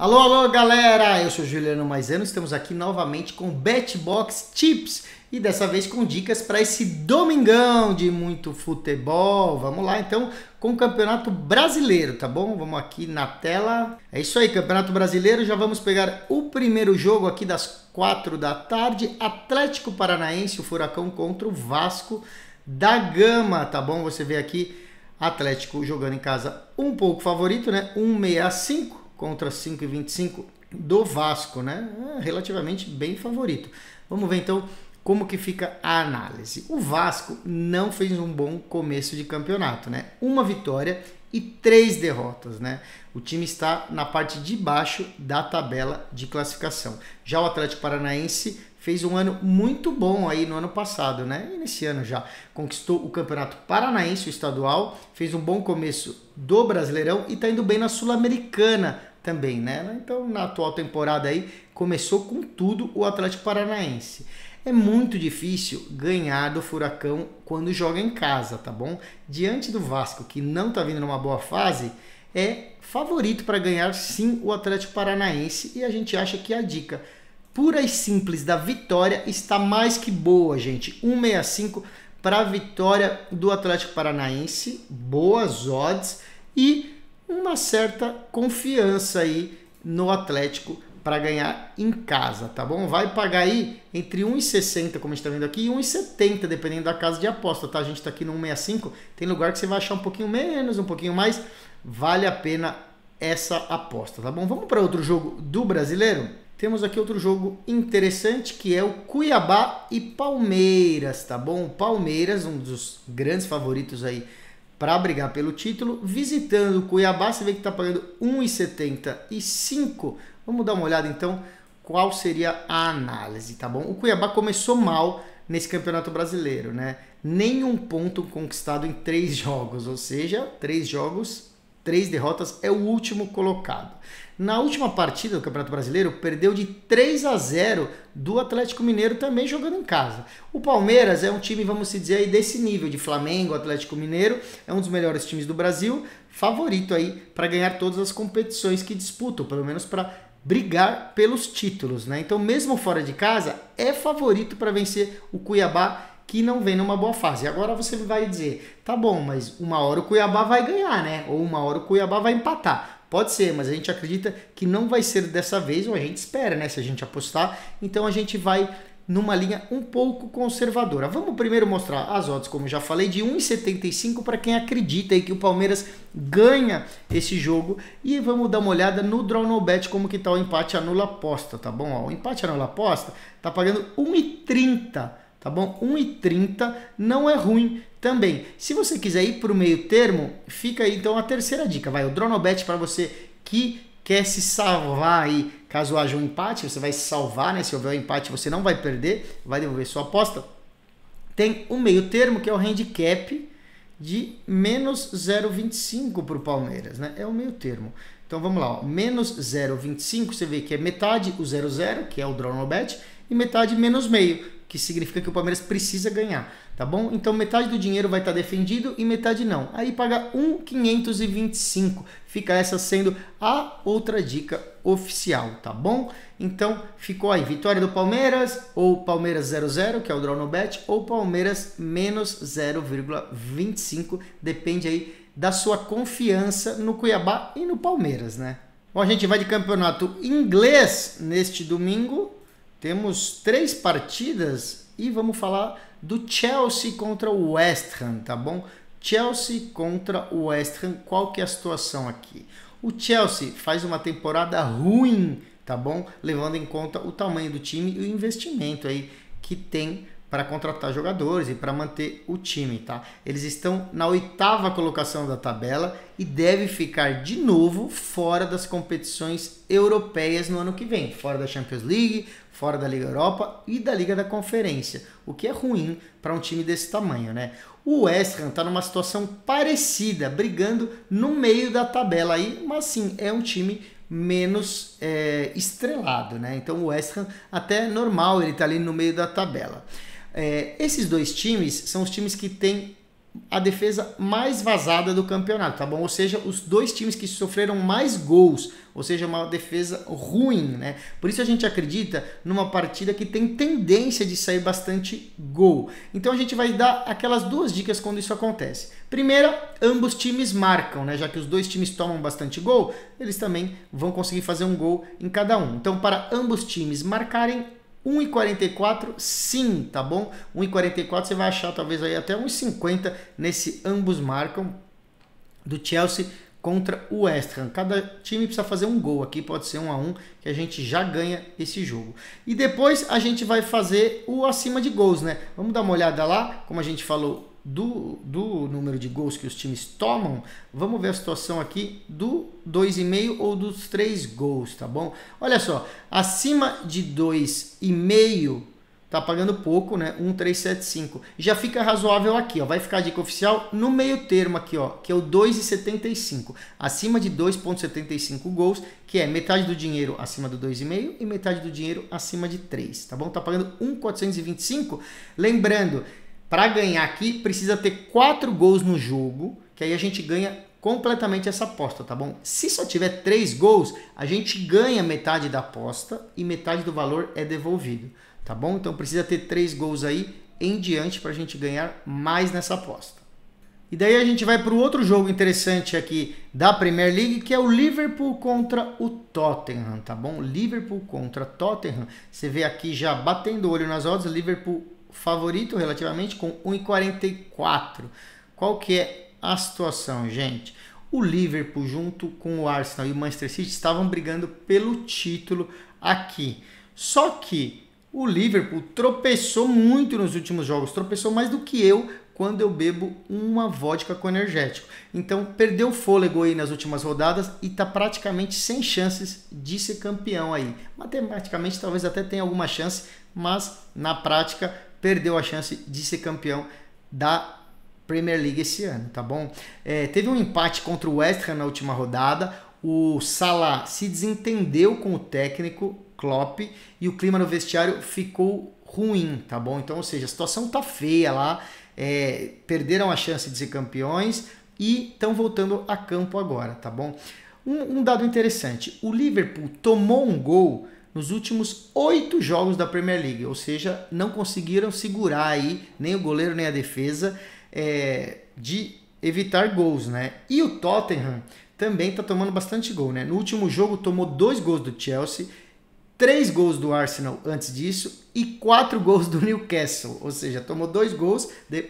Alô, alô, galera! Eu sou Juliano Maisano, estamos aqui novamente com BetBox Tips e dessa vez com dicas para esse domingão de muito futebol. Vamos lá então com o Campeonato Brasileiro, tá bom? Vamos aqui na tela. É isso aí, Campeonato Brasileiro. Já vamos pegar o primeiro jogo aqui das 4 da tarde. Atlético Paranaense, o Furacão contra o Vasco da Gama, tá bom? Você vê aqui Atlético jogando em casa um pouco favorito, né? 1,65 contra 5,25 do Vasco, né? Relativamente bem favorito. Vamos ver então como que fica a análise. O Vasco não fez um bom começo de campeonato, né? Uma vitória e 3 derrotas, né? O time está na parte de baixo da tabela de classificação. Já o Atlético Paranaense fez um ano muito bom aí no ano passado, né? E nesse ano já conquistou o Campeonato Paranaense, o estadual, fez um bom começo do Brasileirão e tá indo bem na Sul-Americana também, né? Então, na atual temporada aí, começou com tudo o Atlético Paranaense. É muito difícil ganhar do Furacão quando joga em casa, tá bom? Diante do Vasco, que não tá vindo numa boa fase, é favorito para ganhar sim o Atlético Paranaense e a gente acha que a dica pura e simples da vitória está mais que boa, gente. 1,65 para a vitória do Atlético Paranaense, boas odds e uma certa confiança aí no Atlético para ganhar em casa, tá bom? Vai pagar aí entre 1,60, como a gente está vendo aqui, e 1,70, dependendo da casa de aposta, tá? A gente está aqui no 1,65, tem lugar que você vai achar um pouquinho menos, um pouquinho mais, vale a pena essa aposta, tá bom? Vamos para outro jogo do Brasileiro? Temos aqui outro jogo interessante que é o Cuiabá e Palmeiras, tá bom? O Palmeiras, um dos grandes favoritos aí para brigar pelo título, visitando o Cuiabá, você vê que está pagando 1,75. Vamos dar uma olhada então qual seria a análise, tá bom? O Cuiabá começou mal nesse Campeonato Brasileiro, né? Nenhum ponto conquistado em 3 jogos, ou seja, 3 jogos, 3 derrotas, é o último colocado. Na última partida do Campeonato Brasileiro, perdeu de 3-0 do Atlético Mineiro, também jogando em casa. O Palmeiras é um time, vamos dizer, aí desse nível de Flamengo, Atlético Mineiro, é um dos melhores times do Brasil, favorito aí para ganhar todas as competições que disputam, pelo menos para brigar pelos títulos, né? Então, mesmo fora de casa, é favorito para vencer o Cuiabá, que não vem numa boa fase. Agora você vai dizer, tá bom, mas uma hora o Cuiabá vai ganhar, né? Ou uma hora o Cuiabá vai empatar. Pode ser, mas a gente acredita que não vai ser dessa vez, ou a gente espera, né? Se a gente apostar, então a gente vai numa linha um pouco conservadora. Vamos primeiro mostrar as odds, como já falei, de 1,75 para quem acredita aí que o Palmeiras ganha esse jogo. E vamos dar uma olhada no Draw No Bet, como que tá o empate anula aposta, tá bom? Ó, o empate anula aposta tá pagando 1,30, tá bom? 1,30 não é ruim também. Se você quiser ir para o meio termo, fica aí então a terceira dica. Vai, o Draw No Bet para você que quer se salvar aí, caso haja um empate, você vai se salvar, né? Se houver um empate, você não vai perder, vai devolver sua aposta. Tem um meio termo que é o handicap de menos 0,25 para o Palmeiras, né? É o meio termo. Então vamos lá, ó. Menos 0,25, você vê que é metade o 0,0, que é o Draw No Bet, e metade menos meio, que significa que o Palmeiras precisa ganhar, tá bom? Então metade do dinheiro vai estar defendido e metade não. Aí paga 1,525. Fica essa sendo a outra dica oficial, tá bom? Então ficou aí, vitória do Palmeiras, ou Palmeiras 0,0, que é o Draw No Bet, ou Palmeiras menos 0,25, depende aí da sua confiança no Cuiabá e no Palmeiras, né? Bom, a gente vai de campeonato inglês neste domingo. Temos 3 partidas e vamos falar do Chelsea contra o West Ham, tá bom? Chelsea contra o West Ham, qual que é a situação aqui? O Chelsea faz uma temporada ruim, tá bom? Levando em conta o tamanho do time e o investimento aí que tem para contratar jogadores e para manter o time, tá? Eles estão na 8ª colocação da tabela e deve ficar de novo fora das competições europeias no ano que vem, fora da Champions League, fora da Liga Europa e da Liga da Conferência, o que é ruim para um time desse tamanho, né? O West Ham está numa situação parecida, brigando no meio da tabela aí, mas sim, é um time menos estrelado, né? Então o West Ham até normal, ele está ali no meio da tabela. Esses dois times são os times que têm a defesa mais vazada do campeonato, tá bom? Ou seja, os dois times que sofreram mais gols, ou seja, uma defesa ruim, né? Por isso a gente acredita numa partida que tem tendência de sair bastante gol. Então a gente vai dar aquelas duas dicas quando isso acontece. Primeira, ambos times marcam, né? Já que os dois times tomam bastante gol, eles também vão conseguir fazer um gol em cada um. Então, para ambos times marcarem, 1,44 sim, tá bom? 1,44 você vai achar talvez aí até 1,50 nesse ambos marcam do Chelsea contra o West Ham. Cada time precisa fazer um gol aqui, pode ser 1-1, que a gente já ganha esse jogo. E depois a gente vai fazer o acima de gols, né? Vamos dar uma olhada lá, como a gente falou do número de gols que os times tomam, vamos ver a situação aqui do 2,5 ou dos 3 gols, tá bom? Olha só, acima de 2,5 tá pagando pouco, né? 1,375. Já fica razoável aqui, ó. Vai ficar a dica oficial no meio termo aqui, ó, que é o 2,75. Acima de 2,75 gols, que é metade do dinheiro acima do 2,5 e metade do dinheiro acima de 3, tá bom? Tá pagando 1,425. Lembrando, para ganhar aqui, precisa ter 4 gols no jogo, que aí a gente ganha completamente essa aposta, tá bom? Se só tiver 3 gols, a gente ganha metade da aposta e metade do valor é devolvido, tá bom? Então precisa ter 3 gols aí em diante para a gente ganhar mais nessa aposta. E daí a gente vai para o outro jogo interessante aqui da Premier League, que é o Liverpool contra o Tottenham, tá bom? Liverpool contra Tottenham, você vê aqui já batendo o olho nas odds, Liverpool favorito relativamente com 1,44. Qual que é a situação, gente? O Liverpool junto com o Arsenal e o Manchester City estavam brigando pelo título aqui. Só que o Liverpool tropeçou muito nos últimos jogos, tropeçou mais do que eu quando eu bebo uma vodka com energético. Então perdeu fôlego aí nas últimas rodadas e está praticamente sem chances de ser campeão aí. Matematicamente talvez até tenha alguma chance, mas na prática perdeu a chance de ser campeão da Premier League esse ano, tá bom? Teve um empate contra o West Ham na última rodada, o Salah se desentendeu com o técnico Klopp e o clima no vestiário ficou ruim, tá bom? Então, ou seja, a situação tá feia lá, perderam a chance de ser campeões e estão voltando a campo agora, tá bom? Um dado interessante, o Liverpool tomou um gol nos últimos 8 jogos da Premier League, ou seja, não conseguiram segurar aí nem o goleiro nem a defesa de evitar gols, né? E o Tottenham também está tomando bastante gol, né? No último jogo tomou 2 gols do Chelsea, 3 gols do Arsenal antes disso e 4 gols do Newcastle, ou seja, tomou 2 gols,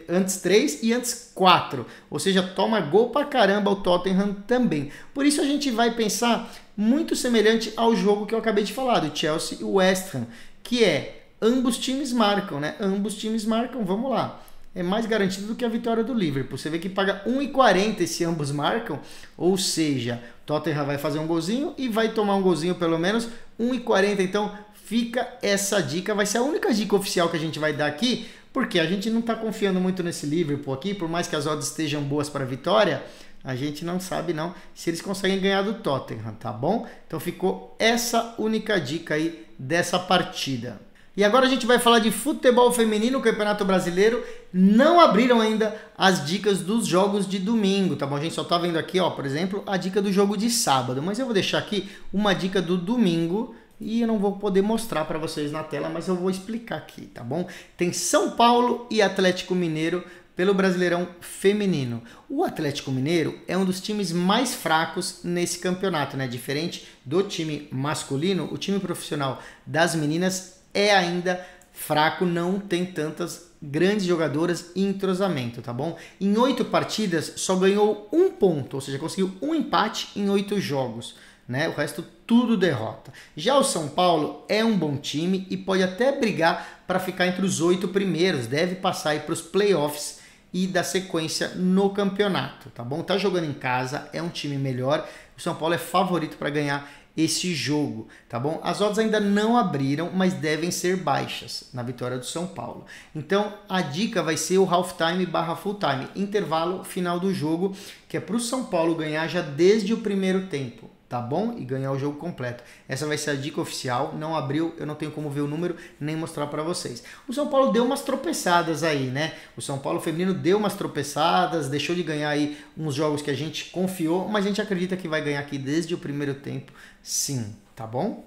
antes 3 e antes 4, ou seja, toma gol pra caramba o Tottenham também. Por isso a gente vai pensar muito semelhante ao jogo que eu acabei de falar, do Chelsea e o West Ham, que é ambos times marcam, né? Ambos times marcam, vamos lá. É mais garantido do que a vitória do Liverpool. Você vê que paga 1,40 esse ambos marcam, ou seja, Tottenham vai fazer um golzinho e vai tomar um golzinho pelo menos, 1,40. Então fica essa dica, vai ser a única dica oficial que a gente vai dar aqui, porque a gente não está confiando muito nesse Liverpool aqui, por mais que as odds estejam boas para a vitória, a gente não sabe não se eles conseguem ganhar do Tottenham, tá bom? Então ficou essa única dica aí dessa partida. E agora a gente vai falar de futebol feminino, Campeonato Brasileiro. Não abriram ainda as dicas dos jogos de domingo, tá bom? A gente só tá vendo aqui, ó, por exemplo, a dica do jogo de sábado. Mas eu vou deixar aqui uma dica do domingo e eu não vou poder mostrar para vocês na tela, mas eu vou explicar aqui, tá bom? Tem São Paulo e Atlético Mineiro pelo Brasileirão Feminino. O Atlético Mineiro é um dos times mais fracos nesse campeonato, né? Diferente do time masculino, o time profissional das meninas é ainda fraco, não tem tantas grandes jogadoras e entrosamento, tá bom? Em 8 partidas só ganhou 1 ponto, ou seja, conseguiu um empate em 8 jogos, né? O resto tudo derrota. Já o São Paulo é um bom time e pode até brigar para ficar entre os 8 primeiros, deve passar aí para os playoffs e dar sequência no campeonato, tá bom? Tá jogando em casa, é um time melhor, o São Paulo é favorito para ganhar esse jogo, tá bom? As odds ainda não abriram, mas devem ser baixas na vitória do São Paulo. Então, a dica vai ser o halftime / full time, intervalo final do jogo, que é para o São Paulo ganhar já desde o primeiro tempo. tá bom? E ganhar o jogo completo. Essa vai ser a dica oficial, não abriu, eu não tenho como ver o número nem mostrar para vocês. O São Paulo deu umas tropeçadas aí, né? O São Paulo feminino deu umas tropeçadas, deixou de ganhar aí uns jogos que a gente confiou, mas a gente acredita que vai ganhar aqui desde o primeiro tempo, sim, tá bom?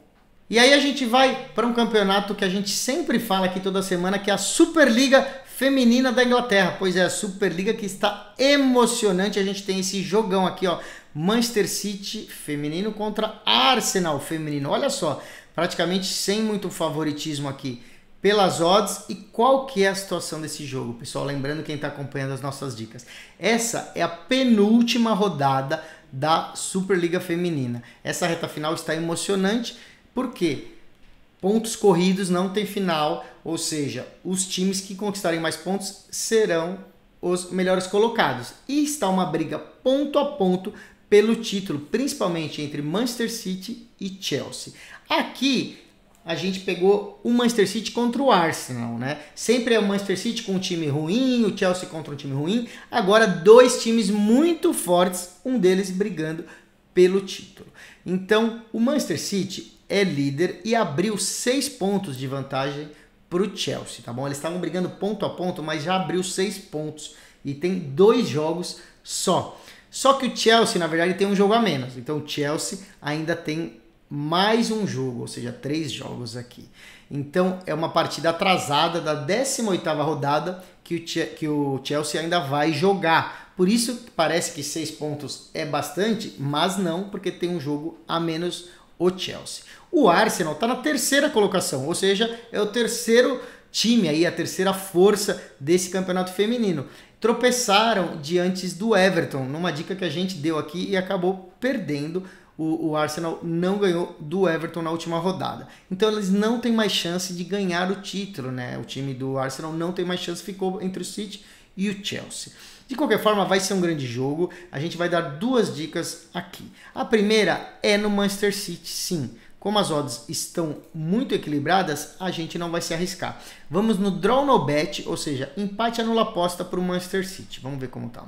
E aí a gente vai para um campeonato que a gente sempre fala aqui toda semana, que é a Superliga Feminina da Inglaterra. Pois é, a Superliga que está emocionante. A gente tem esse jogão aqui, ó, Manchester City feminino contra Arsenal feminino. Olha só, praticamente sem muito favoritismo aqui pelas odds. E qual que é a situação desse jogo, pessoal? Lembrando quem está acompanhando as nossas dicas. Essa é a penúltima rodada da Superliga Feminina. Essa reta final está emocionante. Por quê? Pontos corridos não tem final, ou seja, os times que conquistarem mais pontos serão os melhores colocados. E está uma briga ponto a ponto pelo título, principalmente entre Manchester City e Chelsea. Aqui a gente pegou o Manchester City contra o Arsenal, né? Sempre é o Manchester City com um time ruim, o Chelsea contra um time ruim. Agora dois times muito fortes, um deles brigando pelo título. Então o Manchester City é líder e abriu 6 pontos de vantagem para o Chelsea, tá bom? Eles estavam brigando ponto a ponto, mas já abriu 6 pontos e tem 2 jogos só. Só que o Chelsea, na verdade, tem um jogo a menos. Então o Chelsea ainda tem mais um jogo, ou seja, 3 jogos aqui. Então é uma partida atrasada da 18ª rodada que o Chelsea ainda vai jogar. Por isso parece que 6 pontos é bastante, mas não, porque tem um jogo a menos o Chelsea. O Arsenal está na 3ª colocação, ou seja, é o terceiro time aí, a terceira força desse campeonato feminino. Tropeçaram diante do Everton, numa dica que a gente deu aqui e acabou perdendo. O Arsenal não ganhou do Everton na última rodada. Então eles não têm mais chance de ganhar o título, né? O time do Arsenal não tem mais chance, ficou entre o City e o Chelsea. De qualquer forma, vai ser um grande jogo. A gente vai dar 2 dicas aqui. A primeira é no Manchester City, sim. Como as odds estão muito equilibradas, a gente não vai se arriscar. Vamos no Draw No Bet, ou seja, empate anula aposta para o Manchester City. Vamos ver como tá.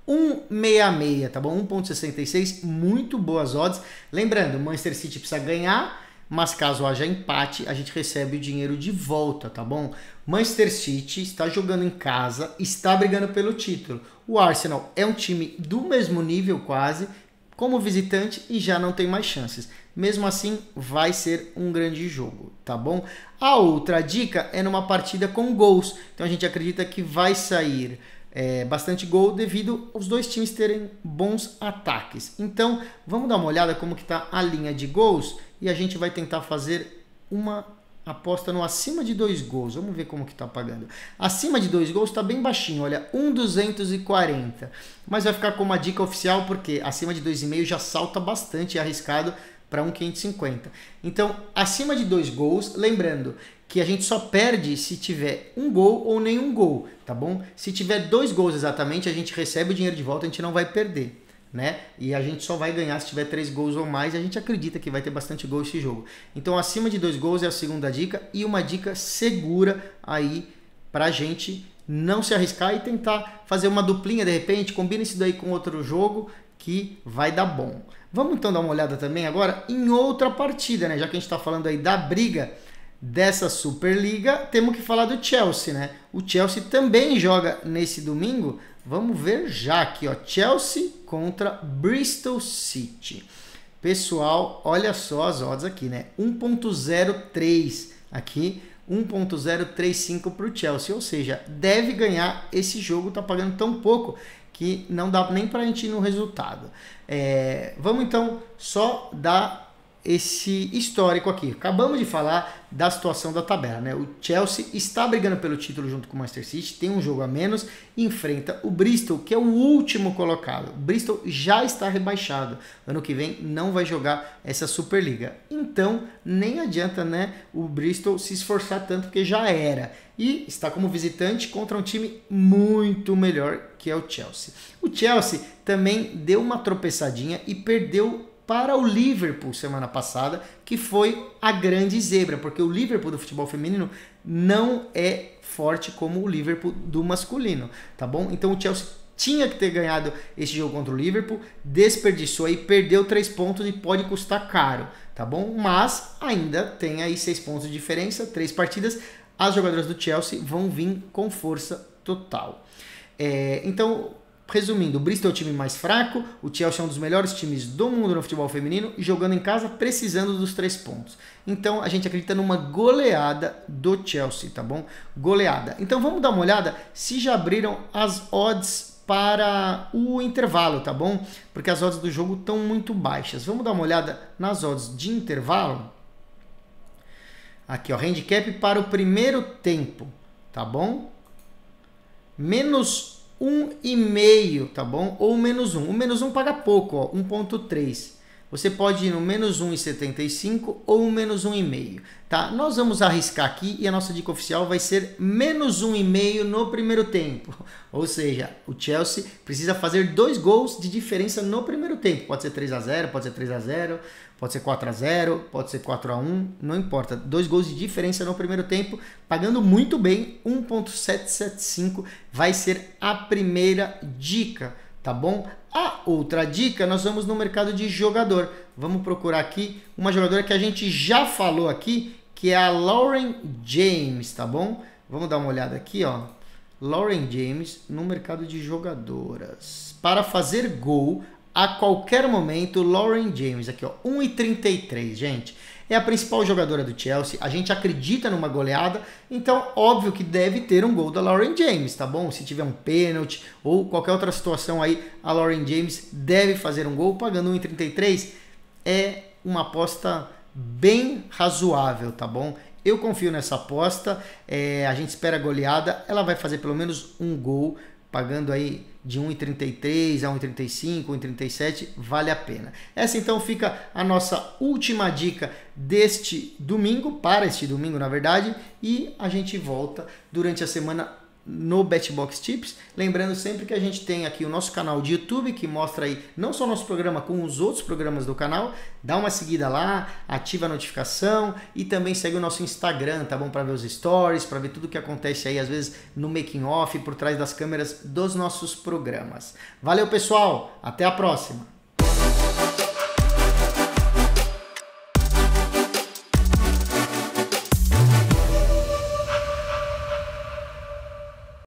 1,66, tá bom? 1,66, muito boas odds. Lembrando, o Manchester City precisa ganhar, mas caso haja empate, a gente recebe o dinheiro de volta, tá bom? Manchester City está jogando em casa, está brigando pelo título. O Arsenal é um time do mesmo nível quase, como visitante, e já não tem mais chances. Mesmo assim, vai ser um grande jogo, tá bom? A outra dica é numa partida com gols. Então a gente acredita que vai sair bastante gol devido aos dois times terem bons ataques. Então vamos dar uma olhada como que está a linha de gols e a gente vai tentar fazer uma aposta no acima de 2 gols. Vamos ver como que está pagando. Acima de 2 gols está bem baixinho, olha, 1,240. Mas vai ficar como uma dica oficial porque acima de 2,5 já salta bastante arriscado para 1,550. Então, acima de 2 gols, lembrando que a gente só perde se tiver um gol ou nenhum gol, tá bom? Se tiver 2 gols exatamente, a gente recebe o dinheiro de volta, a gente não vai perder, né? E a gente só vai ganhar se tiver 3 gols ou mais, e a gente acredita que vai ter bastante gol esse jogo. Então, acima de 2 gols é a segunda dica, e uma dica segura aí pra gente não se arriscar e tentar fazer uma duplinha de repente, combina isso daí com outro jogo que vai dar bom. Vamos então dar uma olhada também agora em outra partida, né? Já que a gente está falando aí da briga dessa Superliga, temos que falar do Chelsea, né? O Chelsea também joga nesse domingo. Vamos ver já aqui, ó. Chelsea contra Bristol City. Pessoal, olha só as odds aqui, né? 1,03 aqui, 1,035 para o Chelsea. Ou seja, deve ganhar esse jogo, tá pagando tão pouco que não dá nem para a gente ir no resultado. Vamos então só dar esse histórico aqui. Acabamos de falar da situação da tabela, né? O Chelsea está brigando pelo título junto com o Manchester City, tem um jogo a menos, enfrenta o Bristol, que é o último colocado. O Bristol já está rebaixado. Ano que vem não vai jogar essa Superliga. Então, nem adianta, né, o Bristol se esforçar tanto, porque já era. E está como visitante contra um time muito melhor, que é o Chelsea. O Chelsea também deu uma tropeçadinha e perdeu para o Liverpool semana passada, que foi a grande zebra, porque o Liverpool do futebol feminino não é forte como o Liverpool do masculino, tá bom? Então o Chelsea tinha que ter ganhado esse jogo contra o Liverpool, desperdiçou aí, perdeu 3 pontos e pode custar caro, tá bom? Mas ainda tem aí 6 pontos de diferença, 3 partidas, as jogadoras do Chelsea vão vir com força total. Então, resumindo, o Bristol é o time mais fraco, o Chelsea é um dos melhores times do mundo no futebol feminino e jogando em casa precisando dos 3 pontos. Então a gente acredita numa goleada do Chelsea, tá bom? Goleada. Então vamos dar uma olhada se já abriram as odds para o intervalo, tá bom? Porque as odds do jogo estão muito baixas. Vamos dar uma olhada nas odds de intervalo. Aqui, ó, handicap para o primeiro tempo, tá bom? Menos 1,5, tá bom? Ou menos 1. O menos 1 paga pouco, ó, 1,3. Você pode ir no menos 1,75 ou menos 1,5, tá? Nós vamos arriscar aqui e a nossa dica oficial vai ser menos 1,5 no primeiro tempo. Ou seja, o Chelsea precisa fazer 2 gols de diferença no primeiro tempo. Pode ser 3-0, pode ser 3-0, pode ser 4-0, pode ser 4-1, não importa. 2 gols de diferença no primeiro tempo, pagando muito bem, 1,775 vai ser a primeira dica, tá bom? A outra dica, nós vamos no mercado de jogador. Vamos procurar aqui uma jogadora que a gente já falou aqui, que é a Lauren James, tá bom? Vamos dar uma olhada aqui, ó. Lauren James no mercado de jogadoras. Para fazer gol a qualquer momento, Lauren James, aqui ó, 1,33, gente. É a principal jogadora do Chelsea, a gente acredita numa goleada, então óbvio que deve ter um gol da Lauren James, tá bom? Se tiver um pênalti ou qualquer outra situação aí, a Lauren James deve fazer um gol, pagando 1,33 é uma aposta bem razoável, tá bom? Eu confio nessa aposta, a gente espera a goleada, ela vai fazer pelo menos um gol, pagando aí de 1,33 a 1,35, 1,37, vale a pena. Essa então fica a nossa última dica deste domingo, para este domingo na verdade, e a gente volta durante a semana no BetBox Tips, lembrando sempre que a gente tem aqui o nosso canal de YouTube, que mostra aí não só o nosso programa, como os outros programas do canal, dá uma seguida lá, ativa a notificação e também segue o nosso Instagram, tá bom? Para ver os stories, para ver tudo que acontece aí, às vezes no making off, por trás das câmeras dos nossos programas. Valeu pessoal, até a próxima!